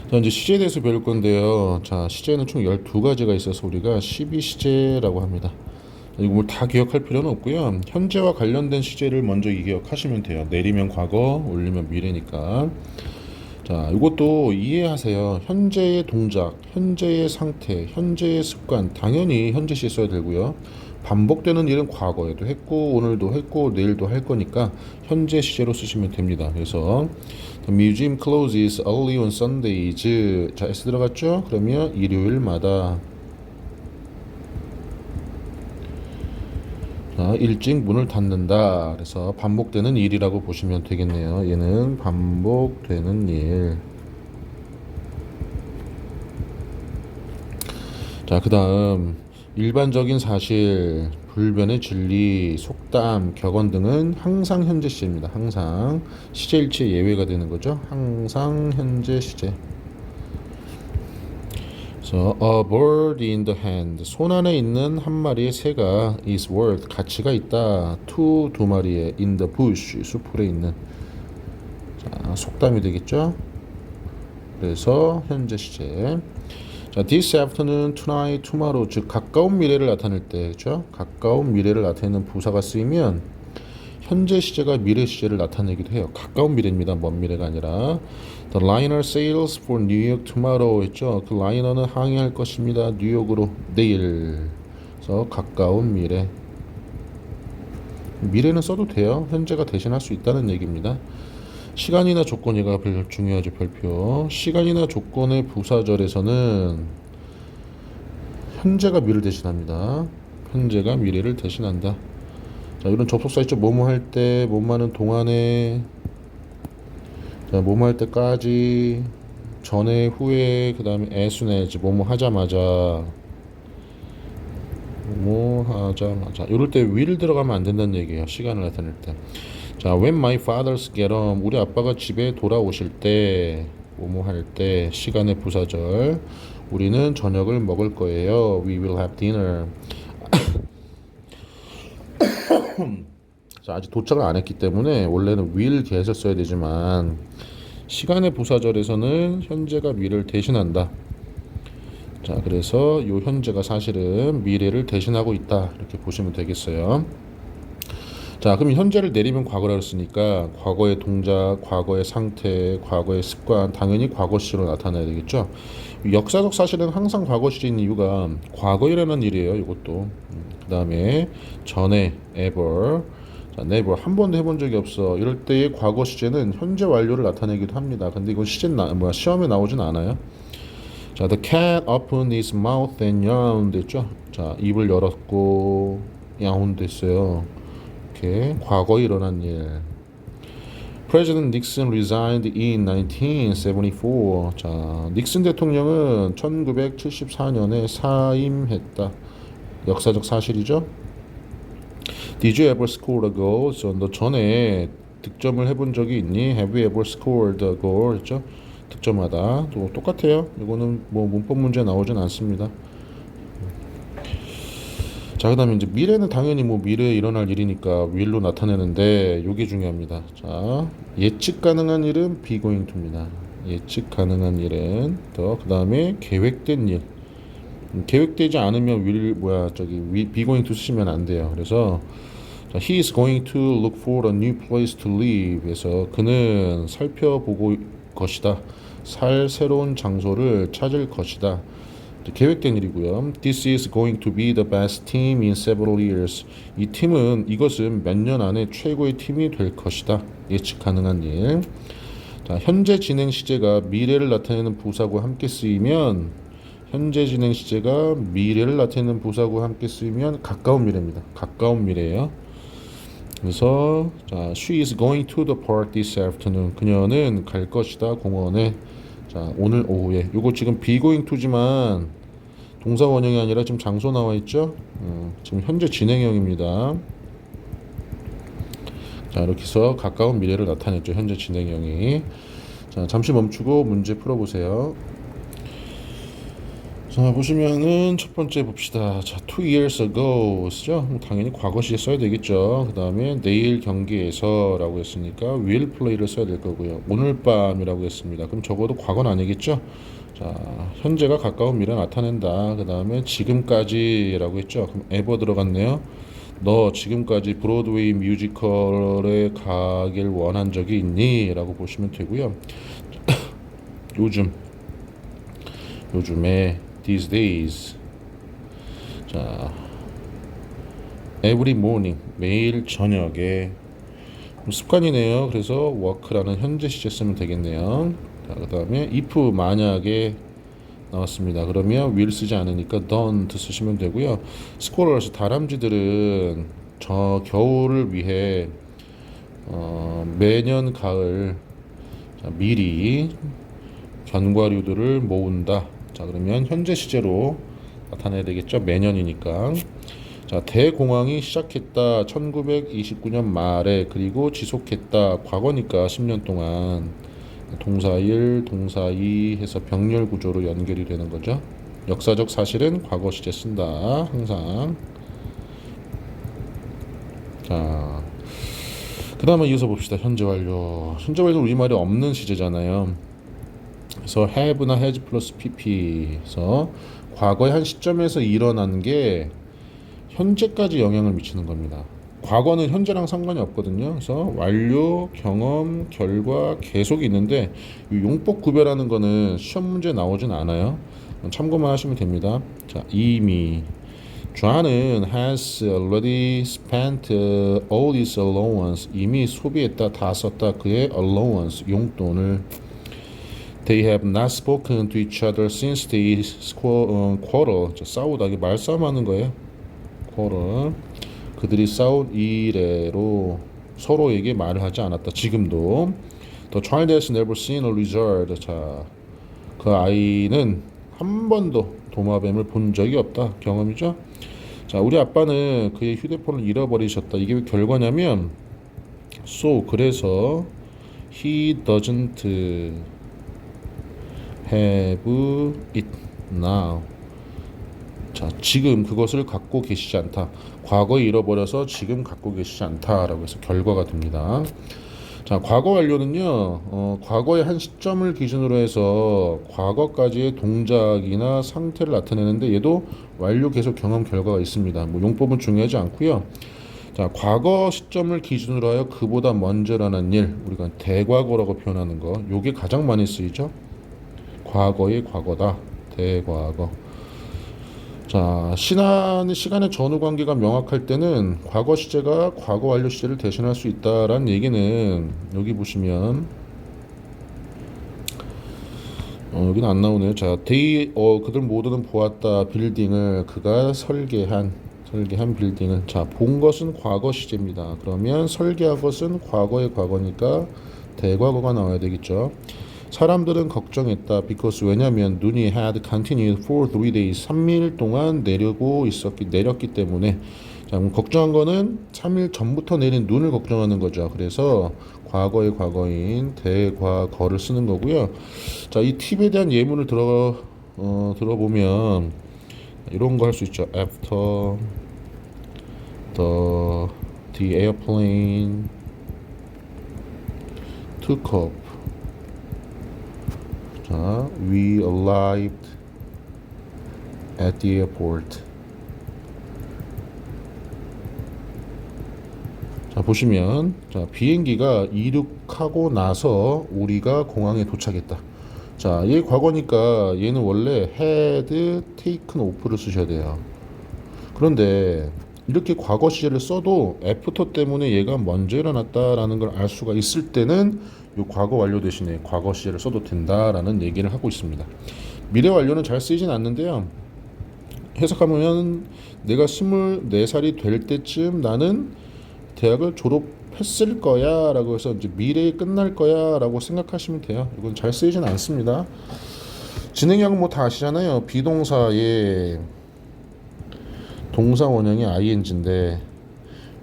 자, 이제 시제에 대해서 배울 건데요. 자, 시제는 총 12가지가 있어서 우리가 12시제라고 합니다. 이거 뭐 다 기억할 필요는 없고요. 현재와 관련된 시제를 먼저 기억하시면 돼요. 내리면 과거, 올리면 미래니까. 자, 이것도 이해하세요. 현재의 동작, 현재의 상태, 현재의 습관, 당연히 현재 시에 써야 되고요. 반복되는 일은 과거에도 했고, 오늘도 했고, 내일도 할 거니까 현재 시제로 쓰시면 됩니다. 그래서 The museum closes early on Sundays. 자, S 들어갔죠? 그러면 일요일마다 자, 일찍 문을 닫는다. 그래서 반복되는 일이라고 보시면 되겠네요. 얘는 반복되는 일. 자, 그 다음 일반적인 사실, 불변의 진리, 속담, 격언 등은 항상 현재 시제입니다. 항상 시제일치의 예외가 되는 거죠. 항상 현재 시제. 그래서 a bird in the hand, 손 안에 있는 한 마리의 새가 is worth, 가치가 있다. to, 두 마리의 in the bush, 수풀에 있는. 자, 속담이 되겠죠. 그래서 현재 시제. 자, this afternoon, tonight, tomorrow, 즉 가까운 미래를 나타낼 때, 그렇죠? 가까운 미래를 나타내는 부사가 쓰이면 현재 시제가 미래 시제를 나타내기도 해요. 가까운 미래입니다. 먼 미래가 아니라. The liner sails for New York tomorrow 했죠. 그 라이너는 항해할 것입니다. 뉴욕으로 내일. 그래서 가까운 미래. 미래는 써도 돼요. 현재가 대신할 수 있다는 얘기입니다. 시간이나 조건, 얘가 별 중요하죠. 별표. 시간이나 조건의 부사절에서는 현재가 미래를 대신합니다. 현재가 미래를 대신한다. 자, 이런 접속사 있죠. 뭐뭐 할 때, 뭐뭐 하는 동안에, 자, 뭐뭐 할 때까지, 전에, 후에, 그 다음에 as soon as, 뭐뭐 하자마자, 뭐뭐 하자마자. 이럴 때 will 들어가면 안 된다는 얘기예요. 시간을 나타낼 때. 자, when my father's get home, 우리 아빠가 집에 돌아오실 때, 뭐뭐 할 때, 시간의 부사절. 우리는 저녁을 먹을 거예요. We will have dinner. 자, 아직 도착을 안 했기 때문에 원래는 will get을 써야 되지만 시간의 부사절에서는 현재가 미래를 대신한다. 자, 그래서 이 현재가 사실은 미래를 대신하고 있다. 이렇게 보시면 되겠어요. 자, 그럼 현재를 내리면 과거라고 했으니까 과거의 동작, 과거의 상태, 과거의 습관, 당연히 과거 시로 나타나야 되겠죠. 역사적 사실은 항상 과거 시인 이유가 과거에 일어난 일이에요. 이것도. 그 다음에 전에 ever, 자, never, 한 번도 해본 적이 없어. 이럴 때의 과거 시제는 현재 완료를 나타내기도 합니다. 근데 이건 시험에 나오진 않아요. 자, the cat opened his mouth and yawned 했죠. 자, 입을 열었고 yawned 했어요. 이렇게 과거에 일어난 일. President Nixon resigned in 1974. 자, 닉슨 대통령은 1974년에 사임했다. 역사적 사실이죠. Did you ever score a goal? 너 전에 득점을 해본 적이 있니? Have you ever scored a goal? 했죠. 득점하다. 또 똑같아요. 이거는 뭐 문법 문제 나오진 않습니다. 자, 그 다음에 이제 미래는 당연히 뭐 미래에 일어날 일이니까 will로 나타내는데 요게 중요합니다. 자, 예측 가능한 일은 be going to입니다. 예측 가능한 일은 더, 그 다음에 계획된 일. 계획되지 않으면 be going to 쓰시면 안 돼요. 그래서 자, he is going to look for a new place to live. 그래서 그는 살펴보고 것이다. 살 새로운 장소를 찾을 것이다. 계획된 일이고요. This is going to be the best team in several years. 이것은 몇 년 안에 최고의 팀이 될 것이다. 예측 가능한 일. 자, 현재 진행 시제가 미래를 나타내는 부사구와 함께 쓰이면 현재 진행 시제가 미래를 나타내는 부사구와 함께 쓰이면 가까운 미래입니다. 가까운 미래예요. 그래서 자, she is going to the park this afternoon. 그녀는 갈 것이다. 공원에. 자, 오늘 오후에. 이거 지금 be going to지만 동사 원형이 아니라 지금 장소 나와 있죠. 지금 현재 진행형입니다. 자, 이렇게 해서 가까운 미래를 나타냈죠. 현재 진행형이. 자, 잠시 멈추고 문제 풀어보세요. 자, 보시면은 첫 번째 봅시다. 자, 2 years ago 쓰죠? 당연히 과거 시제 써야 되겠죠. 그 다음에 내일 경기에서 라고 했으니까 will play를 써야 될 거고요. 오늘 밤이라고 했습니다. 그럼 적어도 과거는 아니겠죠? 자, 현재가 가까운 미래 나타낸다. 그 다음에 지금까지라고 했죠. 그럼 ever 들어갔네요. 너 지금까지 브로드웨이 뮤지컬에 가길 원한 적이 있니? 라고 보시면 되고요. 요즘에 these days. 자, every morning 매일 저녁에 습관이네요. 그래서 work라는 현재 시제 쓰면 되겠네요. 자, 그다음에 if 만약에 나왔습니다. 그러면 will 쓰지 않으니까 don't 쓰시면 되고요. squirrels 다람쥐들은 저 겨울을 위해 매년 가을 자, 미리 견과류들을 모은다. 자, 그러면 현재 시제로 나타내야 되겠죠. 매년이니까. 자, 대공황이 시작했다. 1929년 말에 그리고 지속했다. 과거니까 10년 동안 동사 1, 동사 2 해서 병렬 구조로 연결이 되는 거죠. 역사적 사실은 과거 시제 쓴다. 항상. 자, 그 다음에 이어서 봅시다. 현재 완료. 현재 완료는 우리말에 없는 시제잖아요. 그래서 have나 has 플러스 pp에서 과거의 한 시점에서 일어난 게 현재까지 영향을 미치는 겁니다. 과거는 현재랑 상관이 없거든요. 그래서 완료, 경험, 결과, 계속이 있는데 이 용법 구별하는 거는 시험 문제에 나오진 않아요. 참고만 하시면 됩니다. 자, 이미 John은 has already spent all his allowance. 이미 소비했다, 다 썼다. 그의 allowance, 용돈을. They have not spoken to each other since they quarrel. 싸우다, 이게 말싸움하는 거예요. quarrel. 그들이 싸운 이래로 서로에게 말을 하지 않았다. 지금도. The child has never seen a lizard. 자, 그 아이는 한 번도 도마뱀을 본 적이 없다. 경험이죠. 자, 우리 아빠는 그의 휴대폰을 잃어버리셨다. 이게 왜 결과냐면 so 그래서 he doesn't have it now. 자, 지금 그것을 갖고 계시지 않다. 과거에 잃어버려서 지금 갖고 계시지 않다라고 해서 결과가 됩니다. 자, 과거 완료는요, 과거의 한 시점을 기준으로 해서 과거까지의 동작이나 상태를 나타내는데 얘도 완료, 계속, 경험, 결과가 있습니다. 뭐 용법은 중요하지 않고요. 자, 과거 시점을 기준으로 하여 그보다 먼저 일어난 일, 우리가 대과거라고 표현하는 거, 요게 가장 많이 쓰이죠. 과거의 과거다, 대과거. 자, 시간의 전후 관계가 명확할 때는 과거 시제가 과거 완료 시제를 대신할 수 있다라는 얘기는 여기 보시면 여기는 안 나오네요. 자, 그들 모두는 보았다. 빌딩을 그가 설계한 빌딩을. 자, 본 것은 과거 시제입니다. 그러면 설계한 것은 과거의 과거니까 대과거가 나와야 되겠죠. 사람들은 걱정했다. because 왜냐면 눈이 had continued for 3 days 3일 동안 내렸기 때문에. 자, 그럼 걱정한 거는 3일 전부터 내린 눈을 걱정하는 거죠. 그래서 과거의 과거인 대과거를 쓰는 거고요. 자, 이 팁에 대한 예문을 들어보면 이런 거 할 수 있죠. After the airplane took off. 자, we arrived at the airport. 자, 보시면 자, 비행기가 이륙하고 나서 우리가 공항에 도착했다. 자, 얘 과거니까 얘는 원래 had taken off를 쓰셔야 돼요. 그런데 이렇게 과거 시제를 써도 애프터 때문에 얘가 먼저 일어났다라는 걸 알 수가 있을 때는 이 과거 완료 대신에 과거 시제를 써도 된다라는 얘기를 하고 있습니다. 미래 완료는 잘 쓰이진 않는데요. 해석하면 내가 24살이 될 때쯤 나는 대학을 졸업했을 거야 라고 해서 이제 미래에 끝날 거야 라고 생각하시면 돼요. 이건 잘 쓰이진 않습니다. 진행형은 뭐 다 아시잖아요. 비동사의 동사 원형이 ing인데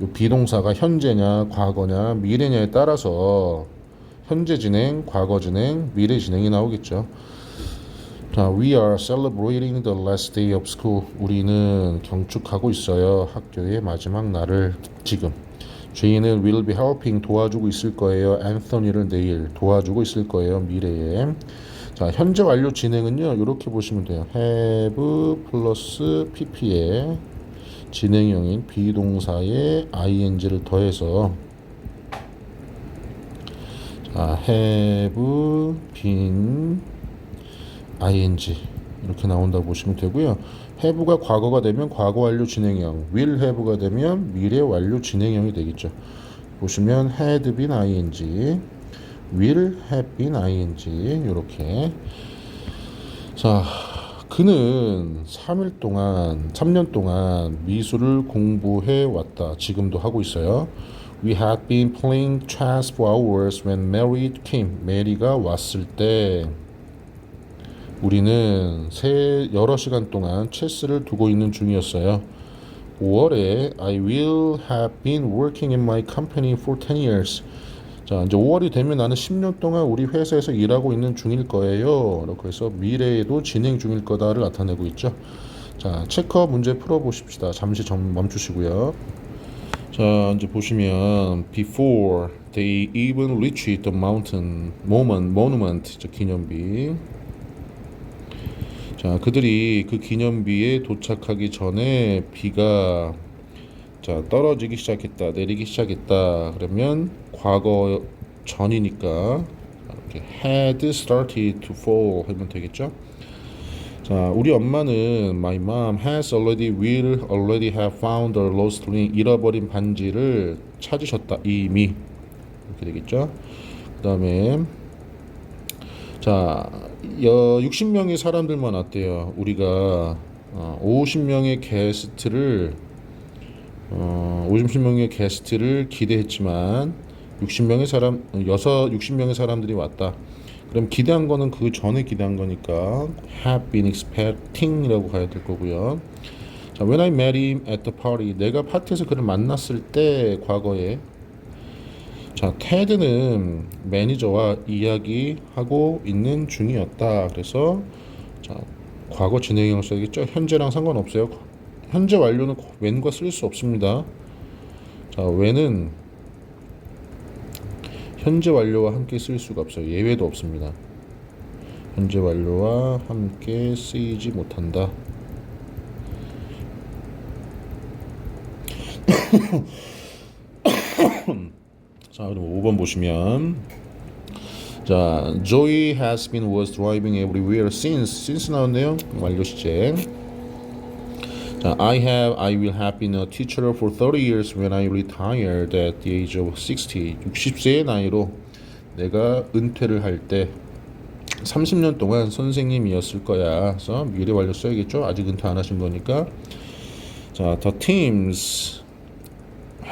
이 비동사가 현재냐 과거냐 미래냐에 따라서 현재 진행, 과거 진행, 미래 진행이 나오겠죠. 자, we are celebrating the last day of school. 우리는 경축하고 있어요. 학교의 마지막 날을 지금. 제이는 will be helping 도와주고 있을 거예요. 앤서니를 내일 도와주고 있을 거예요. 미래에. 자, 현재 완료 진행은요. 이렇게 보시면 돼요. have 플러스 pp에 진행형인 비동사에 ing를 더해서 자, have been ing 이렇게 나온다고 보시면 되고요. have가 과거가 되면 과거 완료 진행형, will have가 되면 미래 완료 진행형이 되겠죠. 보시면 had been ing, will have been ing 이렇게. 자, 그는 3년 동안 미술을 공부해 왔다. 지금도 하고 있어요. We had been playing chess for hours when Mary came. 메리가 왔을 때 우리는 여러 시간 동안 체스를 두고 있는 중이었어요. 5월에 I will have been working in my company for 10 years. 자, 이제 5월이 되면 나는 10년 동안 우리 회사에서 일하고 있는 중일 거예요. 이렇게 해서 미래에도 진행 중일 거다를 나타내고 있죠. 자, 체크업 문제 풀어보십시다. 잠시 멈추시고요. 자, 이제 보시면 before they even reached the monument, 저 기념비. 자, 그들이 그 기념비에 도착하기 전에 비가 자, 떨어지기 시작했다, 내리기 시작했다. 그러면 과거 전이니까 이렇게 had started to fall 하면 되겠죠. 자, 우리 엄마는 my mom will already have found the lost ring. 잃어버린 반지를 찾으셨다 이미. 이렇게 되겠죠. 그다음에 자, 60명의 사람들만 왔대요. 우리가 50명의 게스트를 기대했지만 60명의 사람들이 왔다. 그럼 기대한 거는 그 전에 기대한 거니까 have been expecting이라고 가야 될 거고요. 자, when I met him at the party. 내가 파티에서 그를 만났을 때 과거에. 자, 테드는 매니저와 이야기하고 있는 중이었다. 그래서 자, 과거 진행형을 써야겠죠. 현재랑 상관없어요. 현재 완료는 when과 쓸 수 없습니다. 자, when은 현재 완료와 함께 쓸 수가 없어요. 예외도 없습니다. 현재 완료와 함께 쓰이지 못한다. 자, 그럼 5번 보시면 자, Joey was driving everywhere since 나왔네요. 완료 시제. 자, I will have been a teacher for 30 years when I retired at the age of 60. 60세의 나이로 내가 은퇴를 할 때 30년 동안 선생님이었을 거야. 그래서 미래 완료 써야겠죠. 아직 은퇴 안 하신 거니까. 자, the teams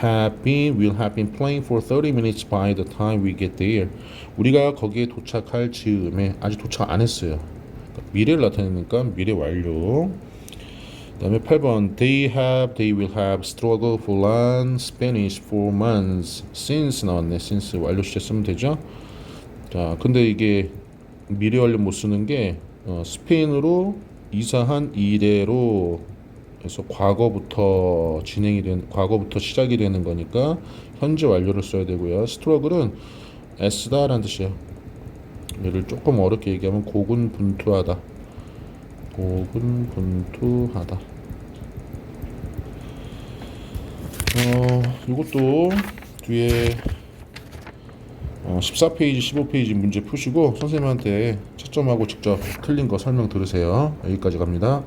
will have been playing for 30 minutes by the time we get there. 우리가 거기에 도착할 즈음에 아직 도착 안 했어요. 미래를 나타내니까 미래 완료. 그다음에 8번 they will have struggled for learn Spanish for months since 나왔네. since 완료 시제 쓰면 되죠. 자, 근데 이게 미래 완료 못 쓰는 게 스페인으로 이사한 이래로 해서 과거부터 시작이 되는 거니까 현재 완료를 써야 되고요. 스트러글은 S다라는 뜻이에요. 얘를 조금 어렵게 얘기하면 고군분투하다. 이것도 뒤에 14페이지, 15페이지 문제 푸시고 선생님한테 채점하고 직접 틀린 거 설명 들으세요. 여기까지 갑니다.